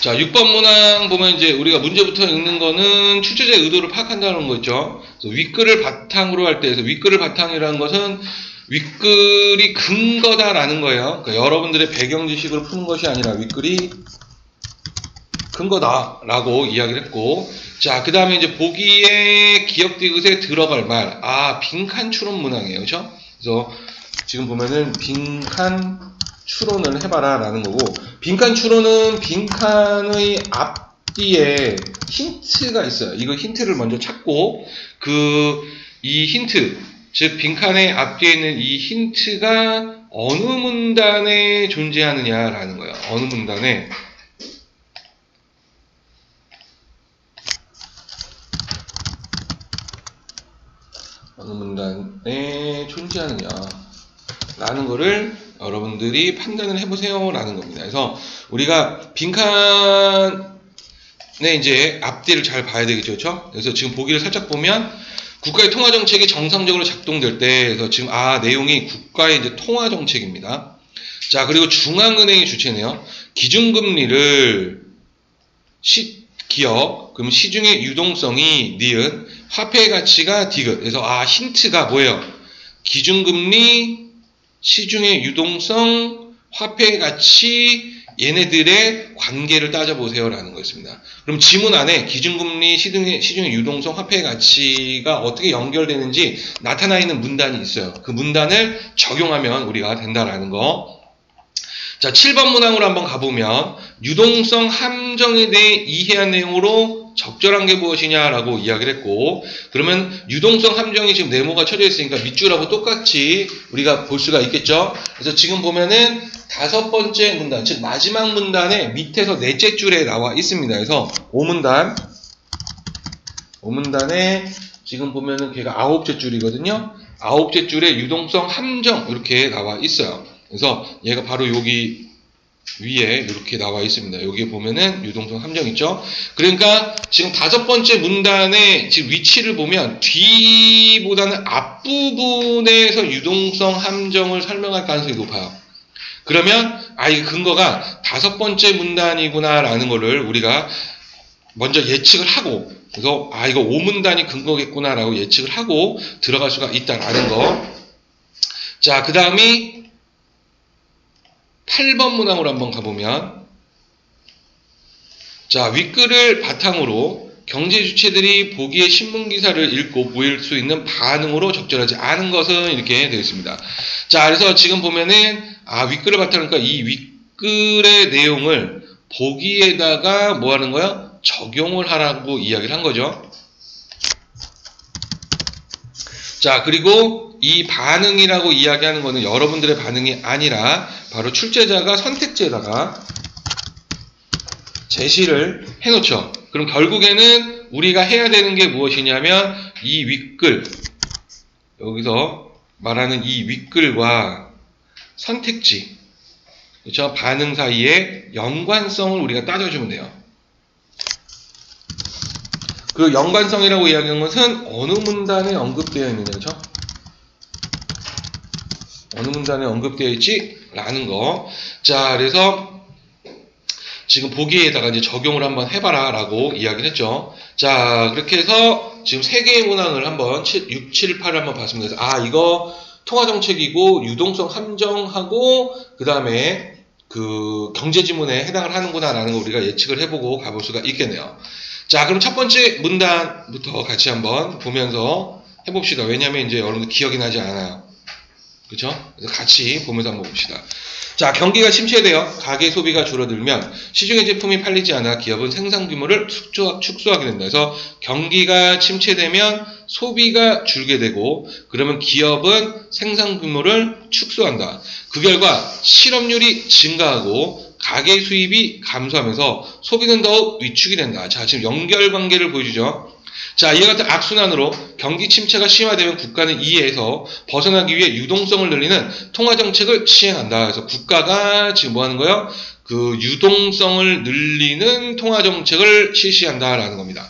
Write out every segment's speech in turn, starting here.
자, 6번 문항 보면 이제 우리가 문제부터 읽는 거는 출제자의 의도를 파악한다는 거 있죠. 그래서 윗글을 바탕으로 할 때, 그래서 윗글을 바탕이라는 것은 윗글이 근거다라는 거예요. 그러니까 여러분들의 배경 지식을 푸는 것이 아니라 윗글이 근거다라고 이야기를 했고, 자, 그 다음에 이제 보기에 기역 디귿에 들어갈 말, 빈칸 추론 문항이에요. 그렇죠? 그래서 지금 보면은 빈칸 추론을 해봐라 라는 거고, 빈칸 추론은 빈칸의 앞뒤에 힌트가 있어요. 이거 힌트를 먼저 찾고, 이 힌트, 즉 빈칸의 앞뒤에 있는 이 힌트가 어느 문단에 존재하느냐라는 거예요. 어느 문단에. 어느 문단에 존재하느냐 라는 거를 여러분들이 판단을 해보세요 라는 겁니다. 그래서 우리가 빈칸의 이제 앞뒤를 잘 봐야 되겠죠. 그렇죠? 그래서 지금 보기를 살짝 보면 국가의 통화정책이 정상적으로 작동될 때, 그래서 지금 내용이 국가의 이제 통화정책입니다. 자, 그리고 중앙은행의 주체네요. 기준금리를 기업, 그럼 시중의 유동성이 니은, 화폐의 가치가 디귿. 그래서 힌트가 뭐예요? 기준금리, 시중의 유동성, 화폐의 가치, 얘네들의 관계를 따져보세요 라는 거였습니다. 그럼 지문 안에 기준금리, 시중의 유동성, 화폐의 가치가 어떻게 연결되는지 나타나 있는 문단이 있어요. 그 문단을 적용하면 우리가 된다라는 거. 자, 7번 문항으로 한번 가보면 유동성 함정에 대해 이해한 내용으로 적절한 게 무엇이냐라고 이야기를 했고, 그러면 유동성 함정이 지금 네모가 쳐져 있으니까 밑줄하고 똑같이 우리가 볼 수가 있겠죠. 그래서 지금 보면은 5번째 문단, 즉 마지막 문단의 밑에서 넷째 줄에 나와 있습니다. 그래서 5문단에 지금 보면은 걔가 9째 줄이거든요. 9째 줄에 유동성 함정 이렇게 나와 있어요. 그래서 얘가 바로 여기 위에 이렇게 나와 있습니다. 여기 보면은 유동성 함정 있죠? 그러니까 지금 5번째 문단의 지금 위치를 보면 뒤보다는 앞부분에서 유동성 함정을 설명할 가능성이 높아요. 그러면 이 근거가 5번째 문단이구나라는 거를 우리가 먼저 예측을 하고, 그래서 이거 5문단이 근거겠구나라고 예측을 하고 들어갈 수가 있다라는 거. 자, 그 다음이 8번 문항으로 한번 가보면, 자, 윗글을 바탕으로 경제 주체들이 보기에 신문 기사를 읽고 보일 수 있는 반응으로 적절하지 않은 것은 이렇게 되어 있습니다. 자, 그래서 지금 보면은 윗글을 바탕으로, 그러니까 이 윗글의 내용을 보기에다가 뭐 하는 거야? 적용을 하라고 이야기를 한 거죠. 자, 그리고 이 반응이라고 이야기하는 거는 여러분들의 반응이 아니라 바로 출제자가 선택지에다가 제시를 해놓죠. 그럼 결국에는 우리가 해야 되는 게 무엇이냐면 이 윗글, 여기서 말하는 이 윗글과 선택지, 그렇죠? 반응 사이의 연관성을 우리가 따져주면 돼요. 그 연관성이라고 이야기하는 것은 어느 문단에 언급되어 있느냐, 그렇죠? 어느 문단에 언급되어 있지? 라는 거. 자, 그래서 지금 보기에다가 이제 적용을 한번 해봐라 라고 이야기를 했죠. 자, 그렇게 해서 지금 3개의 문항을 한번 6, 7, 8을 한번 봤습니다. 그래서 이거 통화정책이고 유동성 함정하고 그 다음에 그 경제지문에 해당을 하는구나 라는 거 우리가 예측을 해보고 가볼 수가 있겠네요. 자, 그럼 첫 번째 문단부터 같이 한번 보면서 해봅시다. 왜냐하면 이제 여러분들 기억이 나지 않아요. 그렇죠? 그래서 같이 보면서 한번 봅시다. 자, 경기가 침체되어 가계 소비가 줄어들면 시중의 제품이 팔리지 않아 기업은 생산 규모를 축소하게 된다. 그래서 경기가 침체되면 소비가 줄게 되고, 그러면 기업은 생산 규모를 축소한다. 그 결과 실업률이 증가하고 가계 수입이 감소하면서 소비는 더욱 위축이 된다. 자, 지금 연결관계를 보여주죠. 자, 이와 같은 악순환으로 경기 침체가 심화되면 국가는 이에서 벗어나기 위해 유동성을 늘리는 통화정책을 시행한다. 그래서 국가가 지금 뭐 하는 거예요? 그 유동성을 늘리는 통화정책을 실시한다라는 겁니다.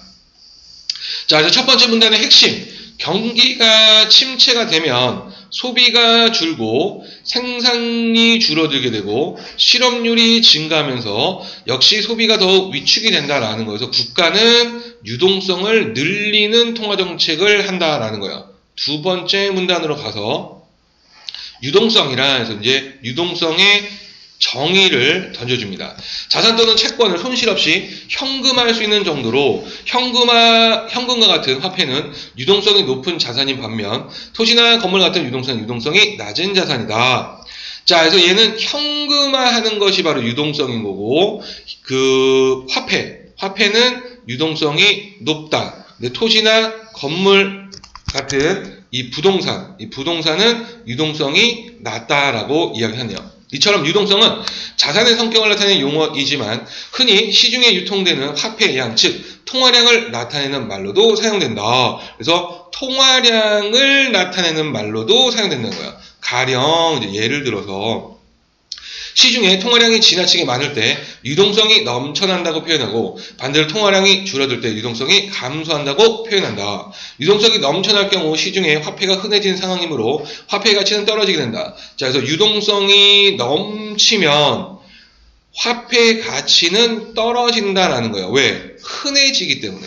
자, 그래서 첫 번째 문단의 핵심. 경기가 침체가 되면 소비가 줄고 생산이 줄어들게 되고 실업률이 증가하면서 역시 소비가 더욱 위축이 된다라는 거에서 국가는 유동성을 늘리는 통화정책을 한다라는 거예요. 두 번째 문단으로 가서 유동성이라 해서 이제 유동성의 정의를 던져줍니다. 자산 또는 채권을 손실 없이 현금화할 수 있는 정도로 현금과 같은 화폐는 유동성이 높은 자산인 반면 토지나 건물 같은 유동성이 낮은 자산이다. 자, 그래서 얘는 현금화하는 것이 바로 유동성인 거고 그 화폐는 유동성이 높다. 근데 토지나 건물 같은 이 부동산은 유동성이 낮다라고 이야기하네요. 이처럼 유동성은 자산의 성격을 나타내는 용어이지만 흔히 시중에 유통되는 화폐의 양, 즉 통화량을 나타내는 말로도 사용된다. 그래서 통화량을 나타내는 말로도 사용된다는 거야. 가령 이제 예를 들어서 시중에 통화량이 지나치게 많을 때 유동성이 넘쳐난다고 표현하고 반대로 통화량이 줄어들 때 유동성이 감소한다고 표현한다. 유동성이 넘쳐날 경우 시중에 화폐가 흔해지는 상황이므로 화폐의 가치는 떨어지게 된다. 자, 그래서 유동성이 넘치면 화폐의 가치는 떨어진다라는 거예요. 왜? 흔해지기 때문에.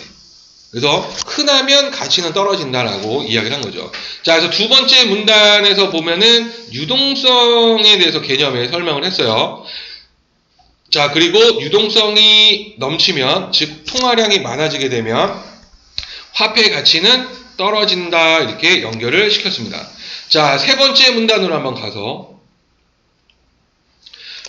그래서 흔하면 가치는 떨어진다라고 이야기를 한 거죠. 자, 그래서 두 번째 문단에서 보면은 유동성에 대해서 개념에 설명을 했어요. 자, 그리고 유동성이 넘치면, 즉 통화량이 많아지게 되면 화폐의 가치는 떨어진다, 이렇게 연결을 시켰습니다. 자, 세 번째 문단으로 한번 가서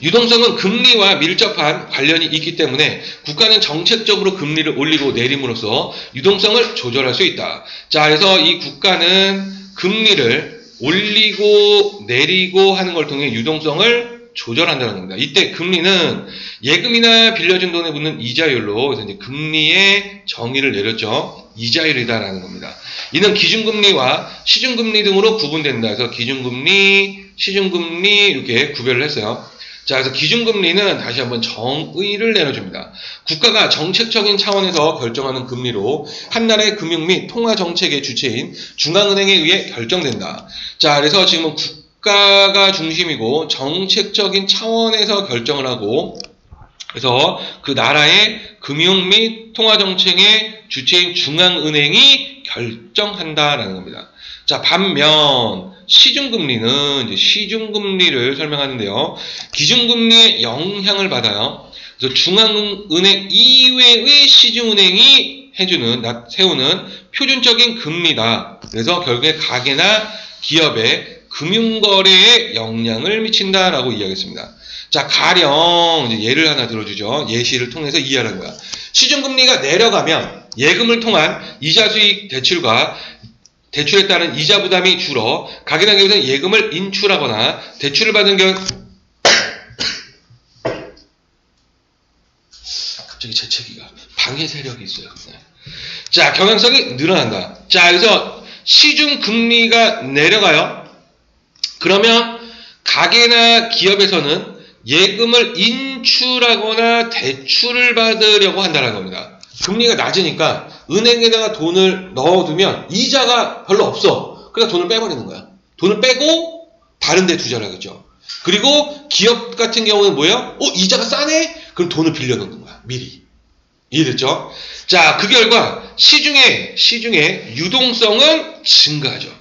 유동성은 금리와 밀접한 관련이 있기 때문에 국가는 정책적으로 금리를 올리고 내림으로써 유동성을 조절할 수 있다. 자, 그래서 이 국가는 금리를 올리고 내리고 하는 걸 통해 유동성을 조절한다는 겁니다. 이때 금리는 예금이나 빌려준 돈에 붙는 이자율로 그래서 이제 금리의 정의를 내렸죠. 이자율이다라는 겁니다. 이는 기준금리와 시중금리 등으로 구분된다. 그래서 기준금리, 시중금리 이렇게 구별을 했어요. 자, 그래서 기준금리는 다시 한번 정의를 내려줍니다. 국가가 정책적인 차원에서 결정하는 금리로 한 나라의 금융 및 통화 정책의 주체인 중앙은행에 의해 결정된다. 자, 그래서 지금은 국가가 중심이고 정책적인 차원에서 결정을 하고 그래서 그 나라의 금융 및 통화 정책의 주체인 중앙은행이 결정한다라는 겁니다. 자, 반면 시중금리는 이제 시중금리를 설명하는데요. 기준금리의 영향을 받아요. 그래서 중앙은행 이외의 시중은행이 세우는 표준적인 금리다. 그래서 결국에 가계나 기업의 금융거래에 영향을 미친다라고 이야기했습니다. 자, 가령 이제 예를 하나 들어주죠. 예시를 통해서 이해하는 거야. 시중금리가 내려가면 예금을 통한 이자 수익 대출에 따른 이자 부담이 줄어 가계나 기업에서는 예금을 인출하거나 대출을 받은 경우 갑자기 재채기가 방해 세력이 있어요. 네. 자, 경향성이 늘어난다. 자, 그래서 시중 금리가 내려가요. 그러면 가계나 기업에서는 예금을 인출하거나 대출을 받으려고 한다는 겁니다. 금리가 낮으니까 은행에다가 돈을 넣어두면 이자가 별로 없어. 그러니까 돈을 빼버리는 거야. 돈을 빼고 다른 데 투자하겠죠. 그리고 기업 같은 경우는 뭐예요? 이자가 싸네? 그럼 돈을 빌려놓는 거야. 미리. 이해됐죠? 자, 그 결과 시중의 유동성은 증가하죠.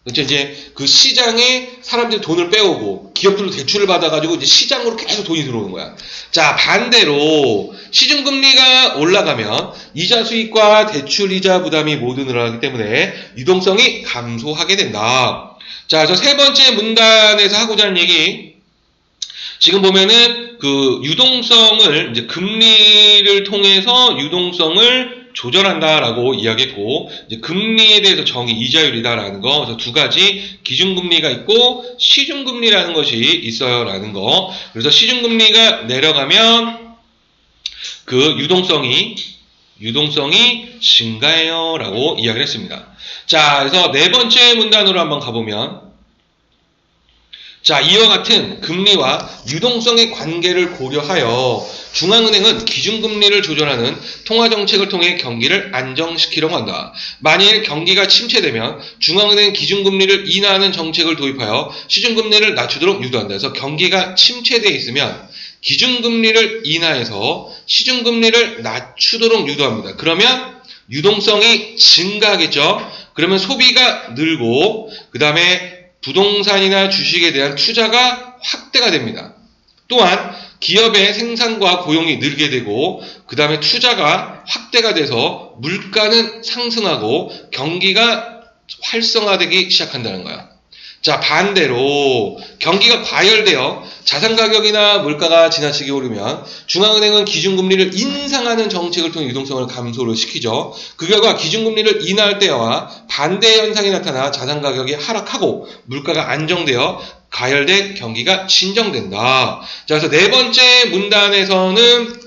그렇죠? 이제 그 시장에 사람들이 돈을 빼오고 기업들로 대출을 받아가지고 이제 시장으로 계속 돈이 들어오는 거야. 자, 반대로 시중금리가 올라가면 이자 수익과 대출 이자 부담이 모두 늘어나기 때문에 유동성이 감소하게 된다. 자, 그래서 세 번째 문단에서 하고자 하는 얘기, 지금 보면은 그 유동성을 이제 금리를 통해서 유동성을 조절한다라고 이야기했고, 이제 금리에 대해서 정의 이자율이다라는 거, 그래서 두 가지 기준금리가 있고 시중금리라는 것이 있어요라는 거. 그래서 시중금리가 내려가면 그 유동성이 증가해요라고 이야기를 했습니다. 자, 그래서 네 번째 문단으로 한번 가보면, 자, 이와 같은 금리와 유동성의 관계를 고려하여 중앙은행은 기준금리를 조절하는 통화정책을 통해 경기를 안정시키려고 한다. 만일 경기가 침체되면 중앙은행 기준금리를 인하하는 정책을 도입하여 시중금리를 낮추도록 유도한다. 그래서 경기가 침체되어 있으면 기준금리를 인하해서 시중금리를 낮추도록 유도합니다. 그러면 유동성이 증가하겠죠. 그러면 소비가 늘고 그 다음에 부동산이나 주식에 대한 투자가 확대가 됩니다. 또한 기업의 생산과 고용이 늘게 되고 그 다음에 투자가 확대가 돼서 물가는 상승하고 경기가 활성화되기 시작한다는 거야. 자, 반대로 경기가 과열되어 자산가격이나 물가가 지나치게 오르면 중앙은행은 기준금리를 인상하는 정책을 통해 유동성을 감소를 시키죠. 그 결과 기준금리를 인하할 때와 반대 현상이 나타나 자산가격이 하락하고 물가가 안정되어 가열된 경기가 진정된다. 자, 그래서 네 번째 문단에서는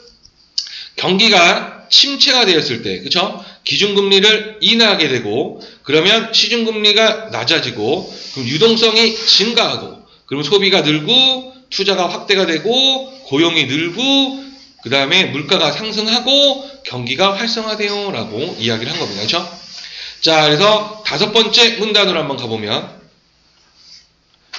경기가 침체가 되었을 때, 그쵸? 기준금리를 인하하게 되고, 그러면 시중금리가 낮아지고, 그럼 유동성이 증가하고, 그러면 소비가 늘고, 투자가 확대가 되고, 고용이 늘고, 그 다음에 물가가 상승하고, 경기가 활성화돼요. 라고 이야기를 한 겁니다. 그쵸? 자, 그래서 다섯 번째 문단으로 한번 가보면,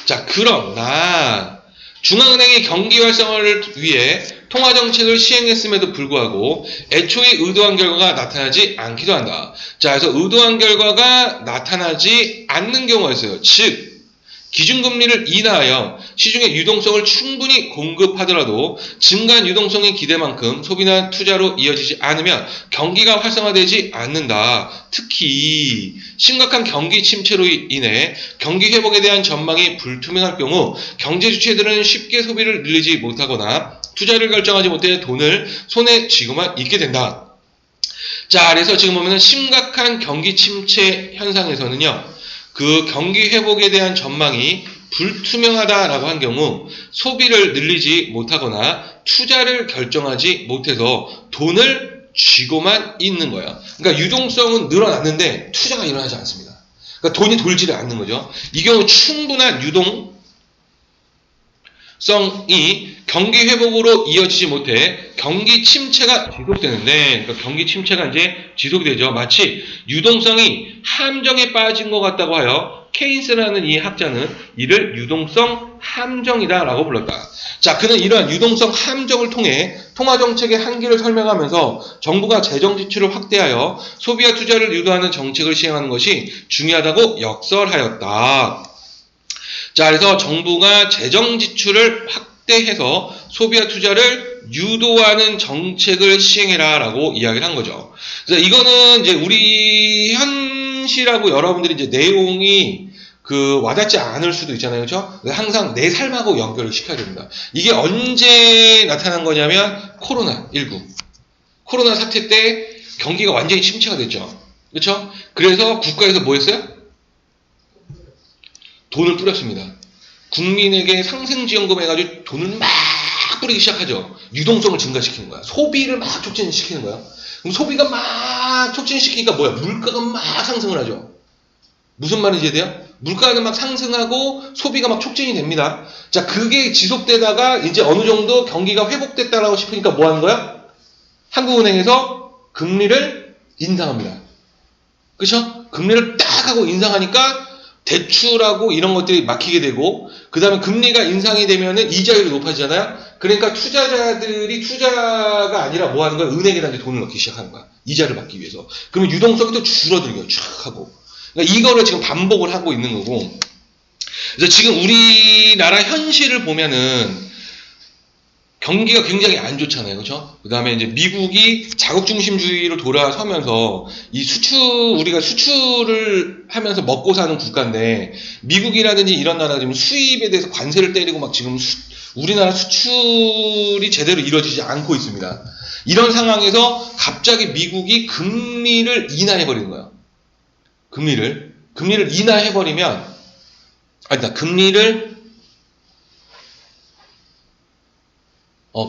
자, 그러나, 중앙은행이 경기 활성화를 위해 통화정책을 시행했음에도 불구하고 애초에 의도한 결과가 나타나지 않기도 한다. 자, 그래서 의도한 결과가 나타나지 않는 경우가 있어요. 즉, 기준금리를 인하하여 시중에 유동성을 충분히 공급하더라도 증가한 유동성의 기대만큼 소비나 투자로 이어지지 않으면 경기가 활성화되지 않는다. 특히 심각한 경기 침체로 인해 경기 회복에 대한 전망이 불투명할 경우 경제 주체들은 쉽게 소비를 늘리지 못하거나 투자를 결정하지 못해 돈을 손에 쥐고만 있게 된다. 자, 그래서 지금 보면은 심각한 경기 침체 현상에서는요, 그 경기 회복에 대한 전망이 불투명하다라고 한 경우 소비를 늘리지 못하거나 투자를 결정하지 못해서 돈을 쥐고만 있는 거예요. 그러니까 유동성은 늘어났는데 투자가 일어나지 않습니다. 그러니까 돈이 돌지를 않는 거죠. 이 경우 충분한 유동성이 경기 회복으로 이어지지 못해 경기 침체가 지속되는데, 그러니까 경기 침체가 이제 지속이 되죠. 마치 유동성이 함정에 빠진 것 같다고 하여 케인스라는 이 학자는 이를 유동성 함정이다라고 불렀다. 자, 그는 이러한 유동성 함정을 통해 통화정책의 한계를 설명하면서 정부가 재정 지출을 확대하여 소비와 투자를 유도하는 정책을 시행하는 것이 중요하다고 역설하였다. 자, 그래서 정부가 재정 지출을 확대해서 소비와 투자를 유도하는 정책을 시행해라 라고 이야기를 한 거죠. 그래서 이거는 이제 우리 현실하고 여러분들이 이제 내용이 와닿지 않을 수도 있잖아요. 그렇죠? 항상 내 삶하고 연결을 시켜야 됩니다. 이게 언제 나타난 거냐면 코로나19. 코로나 사태 때 경기가 완전히 침체가 됐죠. 그렇죠? 그래서 국가에서 뭐 했어요? 돈을 뿌렸습니다. 국민에게 상생지원금 해가지고 돈을 막 뿌리기 시작하죠. 유동성을 증가시키는 거야. 소비를 막 촉진시키는 거야. 그럼 소비가 막 촉진시키니까 뭐야? 물가가 막 상승을 하죠. 무슨 말인지 이해돼요? 물가가 막 상승하고 소비가 막 촉진이 됩니다. 자, 그게 지속되다가 이제 어느 정도 경기가 회복됐다라고 싶으니까 뭐 하는 거야? 한국은행에서 금리를 인상합니다. 그렇죠? 금리를 딱 하고 인상하니까 대출하고 이런 것들이 막히게 되고, 그 다음에 금리가 인상이 되면은 이자율이 높아지잖아요? 그러니까 투자자들이 투자가 아니라 뭐 하는 거야? 은행에다 돈을 넣기 시작하는 거야. 이자를 받기 위해서. 그러면 유동성이 또 줄어들게 쫙 하고. 그러니까 이거를 지금 반복을 하고 있는 거고. 그래서 지금 우리나라 현실을 보면은 경기가 굉장히 안 좋잖아요. 그렇죠? 그다음에 이제 미국이 자국 중심주의로 돌아서면서 우리가 수출을 하면서 먹고 사는 국가인데, 미국이라든지 이런 나라 지금 수입에 대해서 관세를 때리고 막 지금 우리나라 수출이 제대로 이루어지지 않고 있습니다. 이런 상황에서 갑자기 미국이 금리를 인하해 버리는 거예요. 금리를 인하해 버리면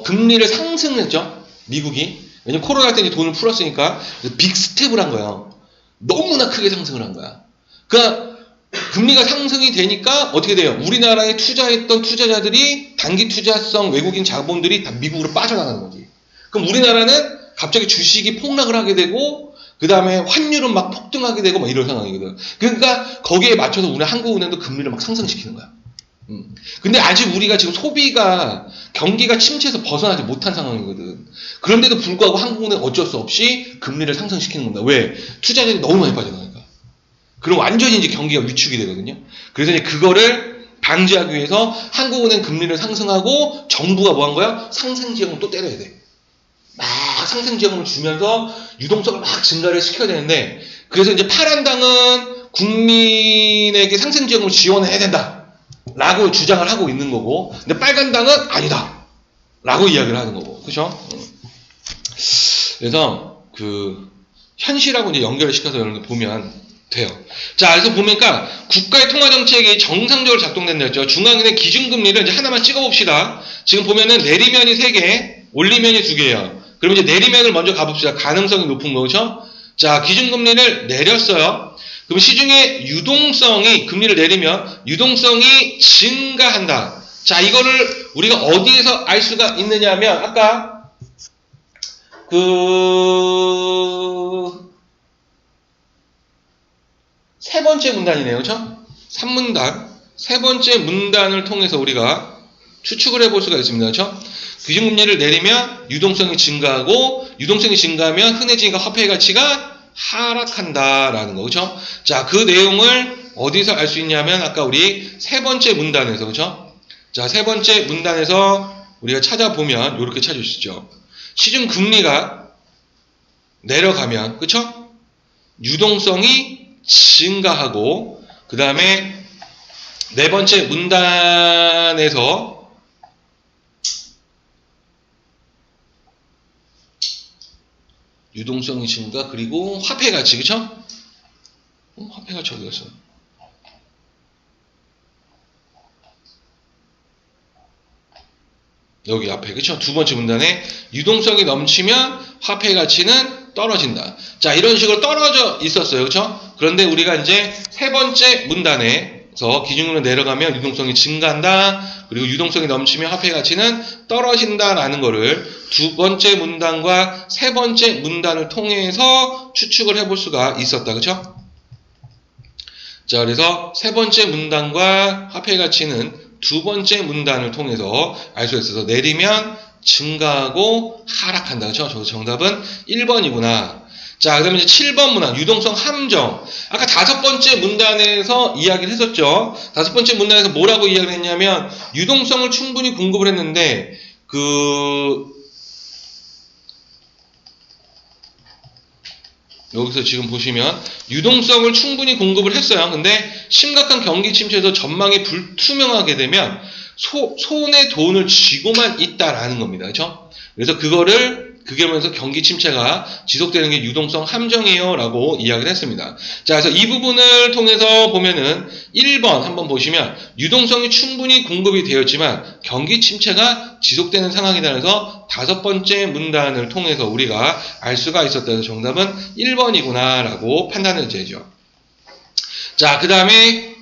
금리를 상승했죠. 미국이. 왜냐면 코로나 때 이제 돈을 풀었으니까 빅스텝을 한 거예요. 너무나 크게 상승을 한 거야. 그러니까 금리가 상승이 되니까 어떻게 돼요? 우리나라에 투자했던 투자자들이 단기 투자성 외국인 자본들이 다 미국으로 빠져나가는 거지. 그럼 우리나라는 갑자기 주식이 폭락을 하게 되고 그 다음에 환율은 막 폭등하게 되고 막 이런 상황이거든. 그러니까 거기에 맞춰서 우리 한국은행도 금리를 막 상승시키는 거야. 근데 아직 우리가 지금 소비가 경기가 침체에서 벗어나지 못한 상황이거든. 그런데도 불구하고 한국은행 어쩔 수 없이 금리를 상승시키는 겁니다. 왜? 투자자들이 너무 많이 빠져나가니까. 그럼 완전히 이제 경기가 위축이 되거든요. 그래서 이제 그거를 방지하기 위해서 한국은행 금리를 상승하고 정부가 뭐 한 거야? 상생지원을 또 때려야 돼. 막 상생지원을 주면서 유동성을 막 증가를 시켜야 되는데, 그래서 이제 파란당은 국민에게 상생지원을 지원해야 된다 라고 주장을 하고 있는 거고, 근데 빨간당은 아니다 라고 이야기를 하는 거고, 그죠? 그래서 그 현실하고 이제 연결을 시켜서 여러분들 보면 돼요. 자, 그래서 보니까 국가의 통화정책이 정상적으로 작동된다 했죠. 중앙은행 기준금리를 이제 하나만 찍어봅시다. 지금 보면은 내리면이 3개, 올리면이 2개예요. 그럼 이제 내리면을 먼저 가봅시다. 가능성이 높은 거죠. 자, 기준금리를 내렸어요. 그럼 시중에 유동성이, 금리를 내리면 유동성이 증가한다. 자, 이거를 우리가 어디에서 알 수가 있느냐 하면, 아까 세 번째 문단이네요. 그렇죠? 3문단. 세 번째 문단을 통해서 우리가 추측을 해볼 수가 있습니다. 그렇죠? 기준금리를 내리면 유동성이 증가하고, 유동성이 증가하면 흔해지니까 화폐의 가치가 하락한다라는 거. 그렇죠? 자, 그 내용을 어디서 알 수 있냐면 아까 우리 세 번째 문단에서, 그렇죠? 자, 세 번째 문단에서 우리가 찾아보면 이렇게 찾을 수 있죠. 시중 금리가 내려가면, 그렇죠? 유동성이 증가하고, 그 다음에 네 번째 문단에서 유동성이 증가, 그리고 화폐 가치, 그쵸? 화폐 가치 어디 갔어? 여기 앞에, 그쵸? 두 번째 문단에 유동성이 넘치면 화폐 가치는 떨어진다. 자, 이런 식으로 떨어져 있었어요. 그쵸? 그런데 우리가 이제 세 번째 문단에서 기준금리로 내려가면 유동성이 증가한다. 그리고 유동성이 넘치면 화폐 가치는 떨어진다라는 거를 두 번째 문단과 세 번째 문단을 통해서 추측을 해볼 수가 있었다. 그쵸? 자, 그래서 세 번째 문단과 화폐 가치는 두 번째 문단을 통해서 알 수 있어서 내리면 증가하고 하락한다. 그쵸? 저 정답은 1번이구나. 자, 그 다음에 이제 7번 문단, 유동성 함정. 아까 다섯 번째 문단에서 이야기를 했었죠. 다섯 번째 문단에서 뭐라고 이야기를 했냐면, 유동성을 충분히 공급을 했는데, 여기서 지금 보시면 유동성을 충분히 공급을 했어요. 근데 심각한 경기 침체에서 전망이 불투명하게 되면 손에 돈을 쥐고만 있다라는 겁니다. 그렇죠? 그래서 그게 하면서 경기 침체가 지속되는 게 유동성 함정이에요 라고 이야기를 했습니다. 자, 그래서 이 부분을 통해서 보면은 1번 한번 보시면 유동성이 충분히 공급이 되었지만 경기 침체가 지속되는 상황이다 해서 다섯 번째 문단을 통해서 우리가 알 수가 있었다는 정답은 1번이구나 라고 판단을 되죠. 자, 그 다음에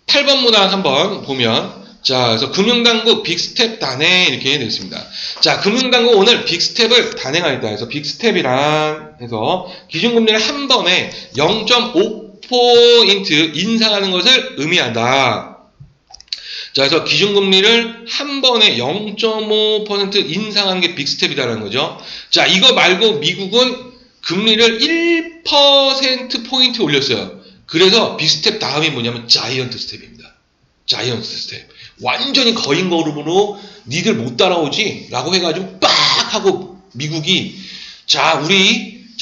8번 문단 한번 보면, 자, 그래서 금융당국 빅스텝 단행 이렇게 되어 있습니다. 자, 금융당국 오늘 빅스텝을 단행하였다 해서 빅스텝이란 해서 기준금리를 한 번에 0.5% 인상하는 것을 의미한다. 자, 그래서 기준금리를 한 번에 0.5% 인상한 게 빅스텝이다라는 거죠. 자, 이거 말고 미국은 금리를 1%포인트 올렸어요. 그래서 빅스텝 다음이 뭐냐면 자이언트 스텝입니다. 자이언트 스텝. 완전히 거인 걸음으로 니들 못 따라오지? 라고 해가지고 빡! 하고 미국이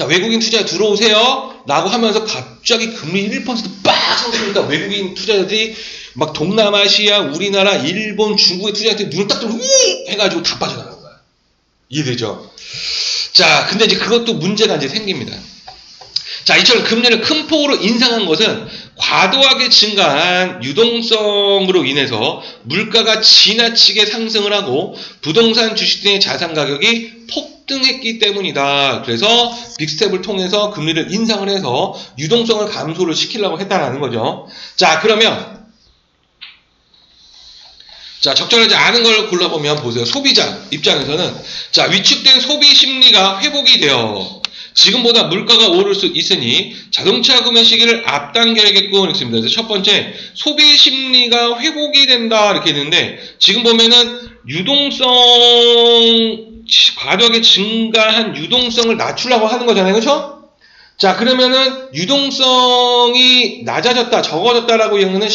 외국인 투자 들어오세요? 라고 하면서 갑자기 금리 1% 빡! 상승하니까 외국인 투자자들이 막 동남아시아, 우리나라, 일본, 중국의 투자자들이 눈을 딱 뜨고 해가지고 다 빠져나가는 거야. 이해되죠? 자, 근데 이제 그것도 문제가 이제 생깁니다. 자, 이처럼 금리를 큰 폭으로 인상한 것은 과도하게 증가한 유동성으로 인해서 물가가 지나치게 상승을 하고 부동산 주식 등의 자산 가격이 급등했기 때문이다. 그래서 빅스텝을 통해서 금리를 인상을 해서 유동성을 감소를 시키려고 했다라는 거죠. 자, 그러면 자, 적절하지 않은 걸 골라보면 보세요. 소비자 입장에서는 자, 위축된 소비 심리가 회복이 되어 지금보다 물가가 오를 수 있으니 자동차 구매 시기를 앞당겨야겠고 있습니다. 그래서 첫 번째, 소비 심리가 회복이 된다 이렇게 했는데 지금 보면은 유동성 과도하게 증가한 유동성을 낮추려고 하는 거잖아요. 그렇죠? 자, 그러면은 유동성이 낮아졌다, 적어졌다라고 얘기하는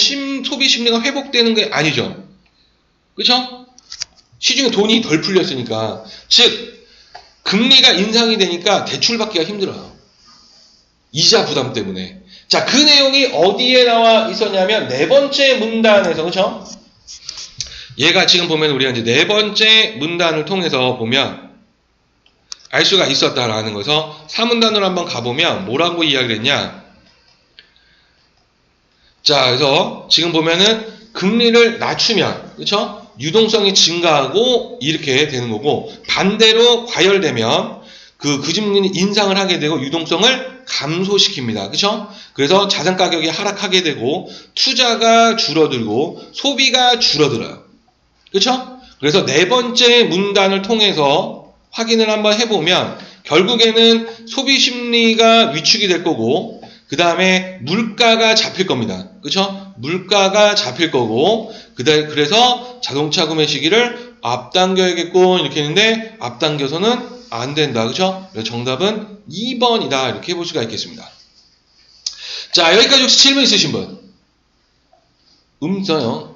소비 심리가 회복되는 게 아니죠. 그렇죠? 시중에 돈이 덜 풀렸으니까. 즉 금리가 인상이 되니까 대출받기가 힘들어요. 이자 부담 때문에. 자, 그 내용이 어디에 나와 있었냐면 네 번째 문단에서, 그렇죠? 얘가 지금 보면 우리가 이제 네 번째 문단을 통해서 보면 알 수가 있었다라는 거에서 4문단으로 한번 가보면 뭐라고 이야기를 했냐? 자, 그래서 지금 보면은 금리를 낮추면, 그렇죠? 유동성이 증가하고 이렇게 되는 거고, 반대로 과열되면 그 금리는 인상을 하게 되고 유동성을 감소시킵니다. 그렇죠? 그래서 자산 가격이 하락하게 되고 투자가 줄어들고 소비가 줄어들어요. 그렇죠? 그래서 네 번째 문단을 통해서 확인을 한번 해보면 결국에는 소비 심리가 위축이 될 거고 그 다음에 물가가 잡힐 겁니다. 그렇죠? 물가가 잡힐 거고 그래서 자동차 구매 시기를 앞당겨야겠고 이렇게 했는데 앞당겨서는 안 된다. 그렇죠? 정답은 2번이다. 이렇게 해볼 수가 있겠습니다. 자, 여기까지 혹시 질문 있으신 분? 음성형